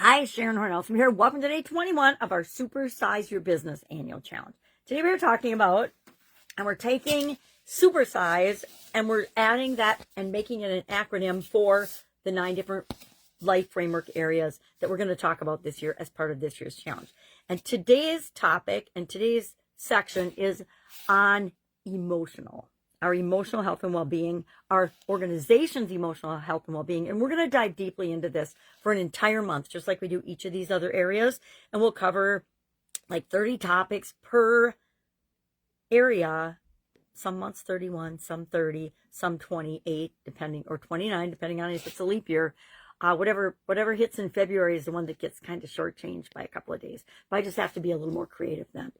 Hi, Sharon Horne-Ellstrom here. Welcome to day 21 of our Supersize Your Business Annual Challenge. Today we're talking about, and we're taking Supersize and we're adding that and making it an acronym for the 9 different life framework areas that we're going to talk about this year as part of this year's challenge. And today's topic and today's section is on our emotional health and well-being, our organization's emotional health and well-being. And we're going to dive deeply into this for an entire month, just like we do each of these other areas. And we'll cover like 30 topics per area. Some months 31, some 30, some 28, or 29, depending on if it's a leap year. Whatever hits in February is the one that gets kind of shortchanged by a couple of days. But I just have to be a little more creative then.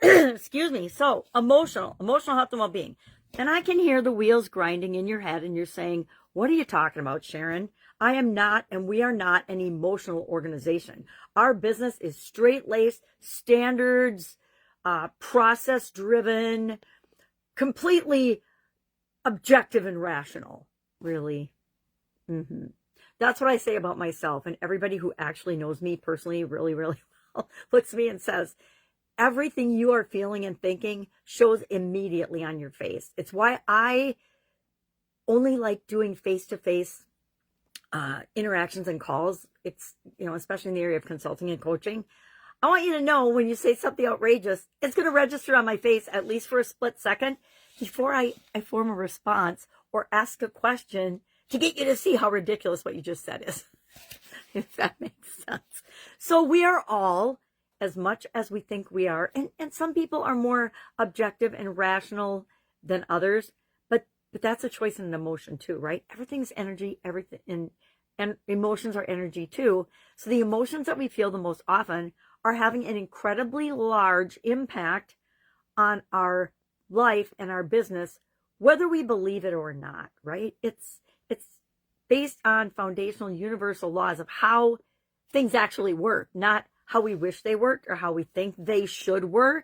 Excuse me. So emotional health and well-being. And I can hear the wheels grinding in your head and you're saying, what are you talking about, Sharon? I am not, and we are not an emotional organization. Our business is straight-laced, standards, process-driven, completely objective and rational. Really? That's what I say about myself. And everybody who actually knows me personally really, really well looks at me and says, everything you are feeling and thinking shows immediately on your face. It's why I only like doing face-to-face interactions and calls. It's, especially in the area of consulting and coaching. I want you to know when you say something outrageous, it's going to register on my face at least for a split second before I form a response or ask a question to get you to see how ridiculous what you just said is, if that makes sense. So we are all, as much as we think we are, and some people are more objective and rational than others, but that's a choice and an emotion too, right? Everything's energy, and emotions are energy too. So the emotions that we feel the most often are having an incredibly large impact on our life and our business, whether we believe it or not, right? It's based on foundational universal laws of how things actually work, not how we wish they worked or how we think they should work.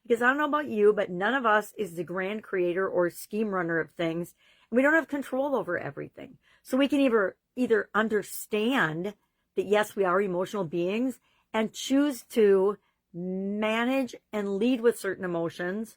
Because I don't know about you, but none of us is the grand creator or scheme runner of things. And we don't have control over everything. So we can either understand that, yes, we are emotional beings and choose to manage and lead with certain emotions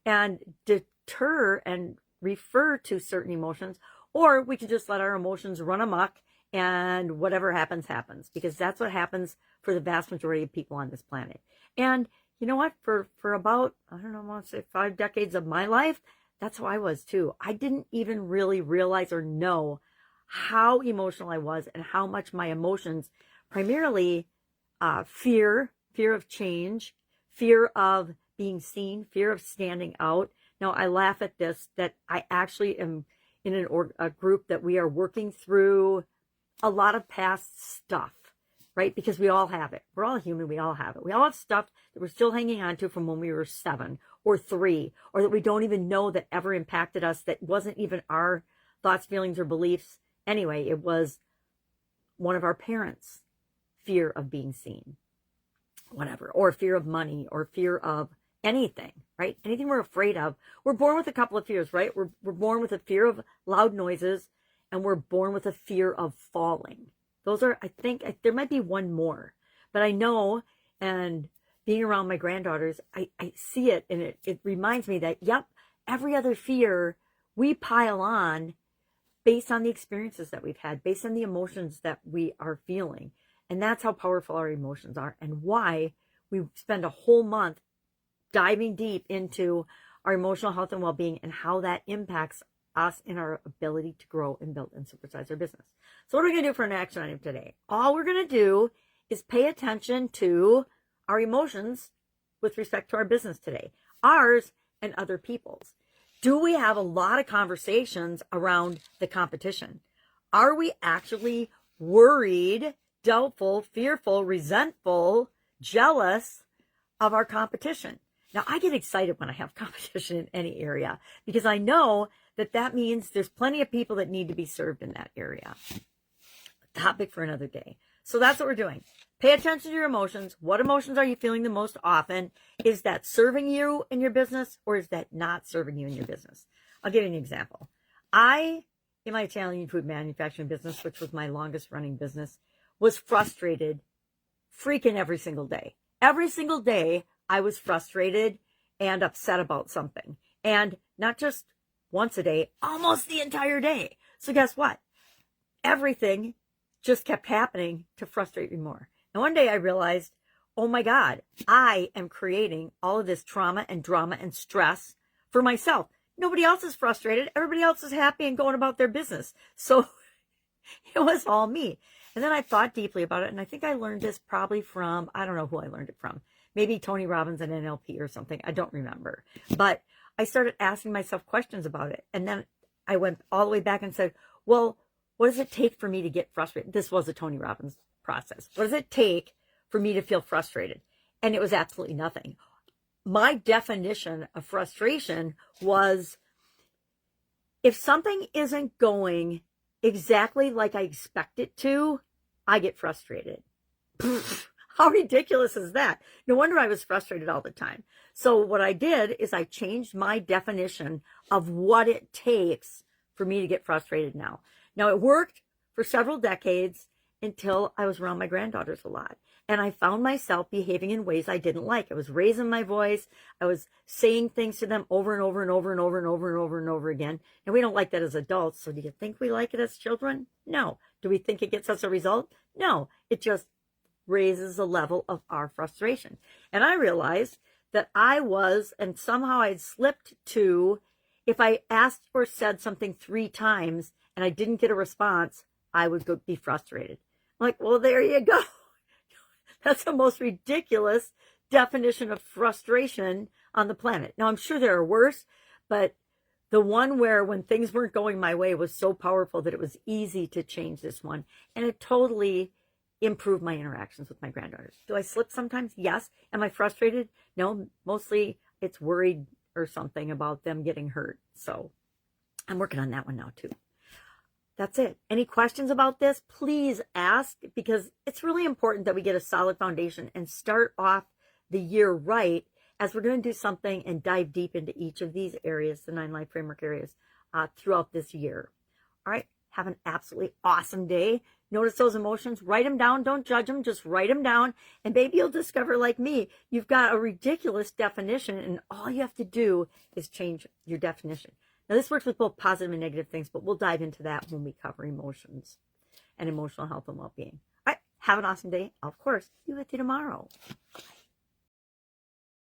and deter and refer to certain emotions, or we can just let our emotions run amok and whatever happens, happens, because that's what happens for the vast majority of people on this planet. And you know what? For about, I want to say 5 decades of my life, that's how I was too. I didn't even really realize or know how emotional I was and how much my emotions, primarily fear of change, fear of being seen, fear of standing out. Now, I laugh at this, that I actually am in a group that we are working through a lot of past stuff, right? Because we all have it. We're all human. We all have it. We all have stuff that we're still hanging on to from when we were 7 or 3, or that we don't even know that ever impacted us, that wasn't even our thoughts, feelings, or beliefs. Anyway, it was one of our parents' fear of being seen, whatever, or fear of money, or fear of anything, right? Anything we're afraid of. We're born with a couple of fears, right? We're born with a fear of loud noises, and we're born with a fear of falling. Those are, I think, there might be one more, but I know, and being around my granddaughters, I see it, and it reminds me that, yep, every other fear we pile on based on the experiences that we've had, based on the emotions that we are feeling. And that's how powerful our emotions are, and why we spend a whole month diving deep into our emotional health and well-being and how that impacts us in our ability to grow and build and supersize our business. So what are we going to do for an action item today? All we're going to do is pay attention to our emotions with respect to our business today, ours and other people's. Do we have a lot of conversations around the competition? Are we actually worried, doubtful, fearful, resentful, jealous of our competition? Now, I get excited when I have competition in any area, because I know that means there's plenty of people that need to be served in that area. Topic for another day. So that's what we're doing. Pay attention to your emotions. What emotions are you feeling the most often? Is that serving you in your business, or is that not serving you in your business? I'll give you an example. In my Italian food manufacturing business, which was my longest running business, was frustrated freaking every single day. Every single day I was frustrated and upset about something. And not just once a day, almost the entire day. So guess what? Everything just kept happening to frustrate me more. And one day I realized, oh my God, I am creating all of this trauma and drama and stress for myself. Nobody else is frustrated. Everybody else is happy and going about their business. So it was all me. And then I thought deeply about it. And I think I learned this probably from, I don't know who I learned it from. Maybe Tony Robbins and NLP or something. I don't remember. But I started asking myself questions about it. And then I went all the way back and said, well, what does it take for me to get frustrated? This was a Tony Robbins process. What does it take for me to feel frustrated? And it was absolutely nothing. My definition of frustration was if something isn't going exactly like I expect it to, I get frustrated. How ridiculous is that? No wonder I was frustrated all the time. So what I did is I changed my definition of what it takes for me to get frustrated now. Now, it worked for several decades until I was around my granddaughters a lot. And I found myself behaving in ways I didn't like. I was raising my voice. I was saying things to them over and over and over and over and over and over and over again. And we don't like that as adults. So do you think we like it as children? No. Do we think it gets us a result? No. It just raises the level of our frustration. And I realized that I was, and somehow I'd slipped to, if I asked or said something 3 times and I didn't get a response, I would be frustrated. I'm like, well, there you go. That's the most ridiculous definition of frustration on the planet. Now, I'm sure there are worse, but the one where when things weren't going my way was so powerful that it was easy to change this one. And it totally improved my interactions with my granddaughters. Do I slip sometimes? Yes. Am I frustrated? No, mostly it's worried or something about them getting hurt. So I'm working on that one now too. That's it. Any questions about this? Please ask, because it's really important that we get a solid foundation and start off the year right, as we're going to do something and dive deep into each of these areas, the 9 life framework areas, throughout this year. All right. Have an absolutely awesome day. Notice those emotions. Write them down. Don't judge them. Just write them down. And maybe you'll discover, like me, you've got a ridiculous definition, and all you have to do is change your definition. Now, this works with both positive and negative things, but we'll dive into that when we cover emotions and emotional health and well-being. All right. Have an awesome day. Of course, be with you tomorrow. Bye.